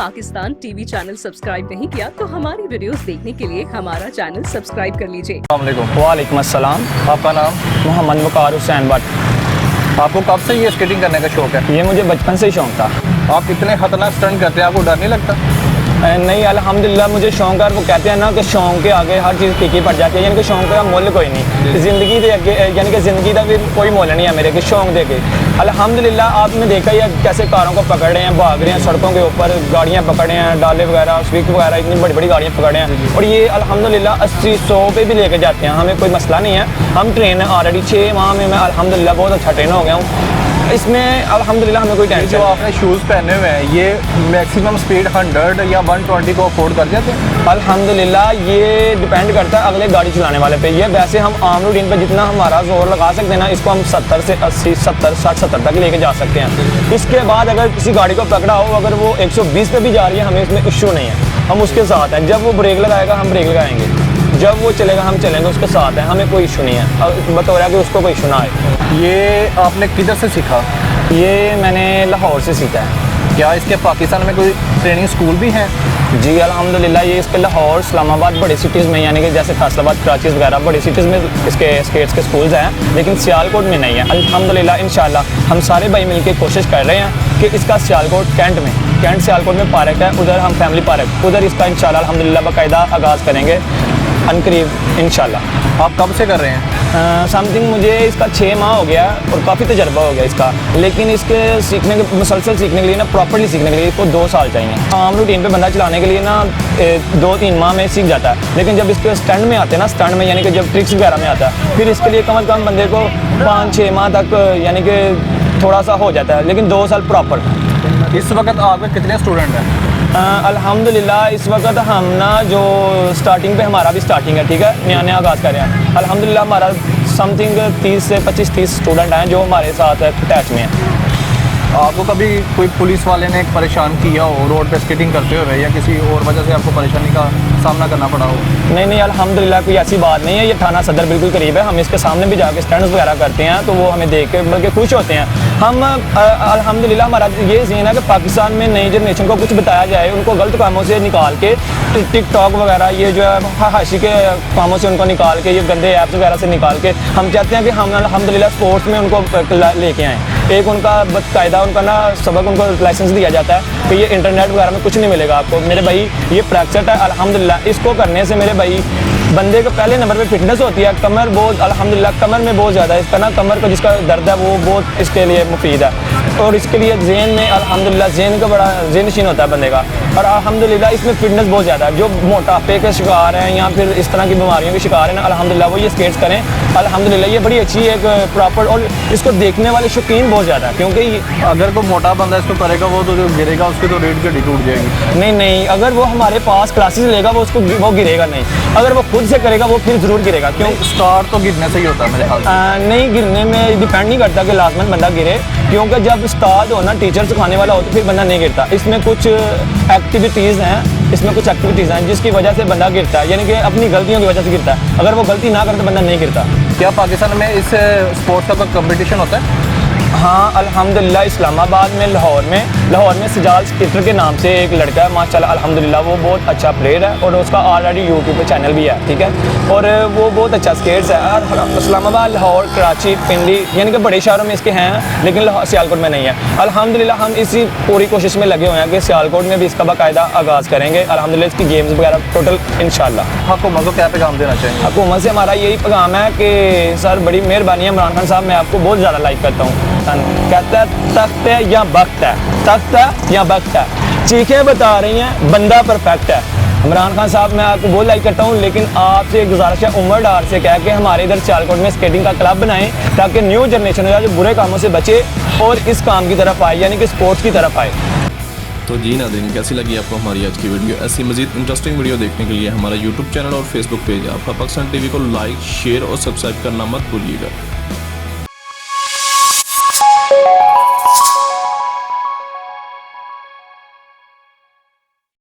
Pakistan TV channel subscribe नहीं किया तो हमारी वीडियोस देखने के लिए हमारा चैनल सब्सक्राइब कर लीजिए। वालेकुम अस्सलाम। आपका नाम? मोहम्मद वकार हुसैन भट्ट। आपको कब से ये स्केटिंग करने का शौक है? ये मुझे बचपन से ही शौक था। आप इतने खतरनाक स्टंट करते हैं, आपको डर नहीं लगता? नहीं, अल्हम्दुलिल्लाह मुझे शौक है। वो कहते हैं ना कि शौक के आगे हर चीज़ फीकी पड़ जाती है, यानी कि शौक का मोल कोई नहीं। ज़िंदगी के आगे यानी कि ज़िंदगी का भी कोई मोल नहीं है मेरे के शौक दे के। अल्हम्दुलिल्लाह आपने देखा ही है कैसे कारों को पकड़ रहे हैं, भाग रहे हैं सड़कों के ऊपर, गाड़ियाँ पकड़े हैं, डाले वगैरह, स्विफ्ट वगैरह, इतनी बड़ी बड़ी गाड़ियाँ पकड़े हैं। और ये अल्हम्दुलिल्लाह 80-100 पे भी लेके जाते हैं, हमें कोई मसला नहीं है। हम ट्रेन ऑलरेडी 6 माह में मैं अल्हम्दुलिल्लाह बहुत अच्छा ट्रेन हो गया हूँ। इसमें अल्हम्दुलिल्लाह हमें कोई टेंशन। जो आपने शूज़ पहने हुए हैं ये मैक्सिमम स्पीड 100 या 120 को अफोर्ड कर जाते हैं? अल्हम्दुलिल्लाह ये डिपेंड करता है अगले गाड़ी चलाने वाले पे। ये वैसे हम आम रूटीन पे जितना हमारा जोर लगा सकते हैं ना, इसको हम 70 से 80, 70, 60, 70 तक लेके जा सकते हैं। इसके बाद अगर किसी गाड़ी को पकड़ा हो, अगर वो 120 पे भी जा रही है, हमें इसमें इशू नहीं है, हम उसके साथ हैं। जब वो ब्रेक लगाएगा हम ब्रेक लगाएंगे, जब वो चलेगा हम चलेंगे, उसके साथ है, हमें कोई इशू नहीं है। अब बता रहा कि उसको कोई इशू ना आए। ये आपने किधर से सीखा? ये मैंने लाहौर से सीखा है। क्या इसके पाकिस्तान में कोई ट्रेनिंग स्कूल भी हैं? जी अल्हम्दुलिल्लाह ये इसके लाहौर, इस्लामाबाद, बड़ी सिटीज़ में, यानी कि जैसे फैसलाबाद, कराची वगैरह बड़ी सिटीज़ में इसके स्केट्स के स्कूल्स हैं, लेकिन सियालकोट में नहीं है। अल्हम्दुलिल्लाह इंशाल्लाह हम सारे भाई मिलके कोशिश कर रहे हैं कि इसका सियालकोट कैंट सियालकोट में पार्क है, उधर हम फैमिली पार्क, उधर इसका इंशाल्लाह अल्हम्दुलिल्लाह बाकायदा आगाज़ करेंगे अनकरीब इंशाल्लाह। आप कब से कर रहे हैं? समथिंग मुझे इसका 6 माह हो गया और काफ़ी तजर्बा हो गया इसका, लेकिन इसके सीखने के मुसलसल सीखने के लिए ना, प्रॉपर्ली सीखने के लिए इसको 2 साल चाहिए। आम रूटीन पे बंदा चलाने के लिए ना 2-3 माह में सीख जाता है, लेकिन जब इसके स्टंट में आते हैं ना, स्टंट में यानी कि जब ट्रिक्स वगैरह में आता है, फिर इसके लिए कम अज़ कम बंदे को 5-6 माह तक यानी कि थोड़ा सा हो जाता है, लेकिन 2 साल प्रॉपर। इस वक्त आपके कितने स्टूडेंट हैं? अल्हम्दुलिल्लाह इस वक्त हम ना जो स्टार्टिंग पे हमारा भी स्टार्टिंग है, ठीक है, नया आगाज़ कर रहे हैं। अल्हम्दुलिल्लाह हमारा समथिंग 30 से 25-30 स्टूडेंट हैं जो हमारे साथ अटैच में हैं। आपको कभी कोई पुलिस वाले ने परेशान किया हो रोड पे स्केटिंग करते हुए, या किसी और वजह से आपको परेशानी का सामना करना पड़ा हो? नहीं, अल्हम्दुलिल्लाह कोई ऐसी बात नहीं है। ये थाना सदर बिल्कुल करीब है, हम इसके सामने भी जाके स्टंट्स वगैरह करते हैं, तो वो हमें देख के बल्कि खुश होते हैं। हम अल्हम्दुलिल्लाह हमारा ये ज़हन है कि पाकिस्तान में नई जनरेशन को कुछ बताया जाए, उनको गलत कामों से निकाल के, टिकटॉक वगैरह ये जो है हाशी के कामों से उनको निकाल के, ये गंदे ऐप्स वगैरह से निकाल के, हम चाहते हैं कि हम अल्हम्दुलिल्लाह स्पोर्ट्स में उनको लेके आएँ। एक उनका बाकायदा उनका ना सबक, उनको लाइसेंस दिया जाता है कि ये इंटरनेट वगैरह में कुछ नहीं मिलेगा आपको। मेरे भाई ये प्रैक्टिस है अल्हम्दुलिल्लाह, इसको करने से मेरे भाई बंदे को पहले नंबर पे फिटनेस होती है। कमर बहुत अल्हम्दुलिल्लाह कमर में बहुत ज़्यादा इसका ना, कमर का जिसका दर्द है वो बहुत इसके लिए मुफीद है। और इसके लिए ज़हन में अल्हम्दुलिल्लाह ज़हन का बड़ा ज़हनशीन होता है बंदे का। और अल्हम्दुलिल्लाह इसमें फिटनेस बहुत ज़्यादा है। जो मोटापे के शिकार हैं या फिर इस तरह की बीमारियों के शिकार हैं ना, अल्हम्दुलिल्लाह वो ये स्केट्स करें। अल्हम्दुलिल्लाह ये बड़ी अच्छी एक प्रॉपर, और इसको देखने वाले शौकीन बहुत ज़्यादा है, क्योंकि अगर कोई मोटा बंदा इसको करेगा वो तो जो गिरेगा उसकी तो रीढ़ की हड्डी टूट जाएगी। नहीं, अगर वो हमारे पास क्लासेस लेगा वो गिरेगा नहीं। अगर वो खुद से करेगा वो फिर ज़रूर गिरेगा। क्यों? स्टार्ट तो गिरने से ही होता है मेरे ख्याल से। नहीं, गिरने में डिपेंड नहीं करता कि लाजमन बंदा गिरे, क्योंकि जब उस्ताद हो ना, टीचर सिखाने वाला हो, तो फिर बंदा नहीं गिरता। इसमें कुछ एक्टिविटीज़ हैं जिसकी वजह से बंदा गिरता है, यानी कि अपनी गलतियों की वजह से गिरता है। अगर वो गलती ना करे तो बंदा नहीं गिरता। क्या पाकिस्तान में इस स्पोर्ट्स का कोई कंपटीशन होता है? हाँ अल्हम्दुलिल्लाह इस्लामाबाद में, लाहौर में सिजाल स्केटर के नाम से एक लड़का है माशाल्लाह अल्हम्दुलिल्लाह, वो बहुत अच्छा प्लेयर है और उसका ऑलरेडी यूट्यूब पे चैनल भी है, ठीक है, और वो बहुत अच्छा स्केट्स है। और इस्लामाबाद, लाहौर, कराची, पिंडी यानी कि बड़े शहरों में इसके हैं, लेकिन सियालकोट में नहीं है। अल्हम्दुलिल्लाह हम इसी पूरी कोशिश में लगे हुए हैं कि सियालकोट में भी इसका बाकायदा आगाज़ करेंगे। अल्हम्दुलिल्लाह इसकी गेम्स वगैरह टोटल इंशाल्लाह। हुकूमत को क्या पैगाम देना चाहिए? हुकूमत से हमारा यही पैगाम है कि सर बड़ी मेहरबानी है, इमरान खान साहब मैं आपको बहुत ज़्यादा लाइक करता हूँ। कहता है तख्त है या वक्त है, तख्त है या वक्त है, चीखें बता रही हैं बंदा परफेक्ट है। इमरान खान साहब मैं आपको बहुत लाइक करता हूँ, लेकिन आपसे एक गुजारिश है उमर डार से कह के हमारे इधर सियालकोट में स्केटिंग का क्लब बनाएं, ताकि न्यू जनरेशन जो बुरे कामों से बचे और इस काम की तरफ आए, यानी कि स्पोर्ट्स की तरफ आए। तो जी नाज़रीन, कैसी लगी आपको हमारी आज की वीडियो? ऐसी मज़ीद इंटरेस्टिंग वीडियो देखने के लिए हमारा यूट्यूब चैनल और फेसबुक पेज आपका पाकिस्तान टीवी को लाइक, शेयर और सब्सक्राइब करना मत भूलिएगा।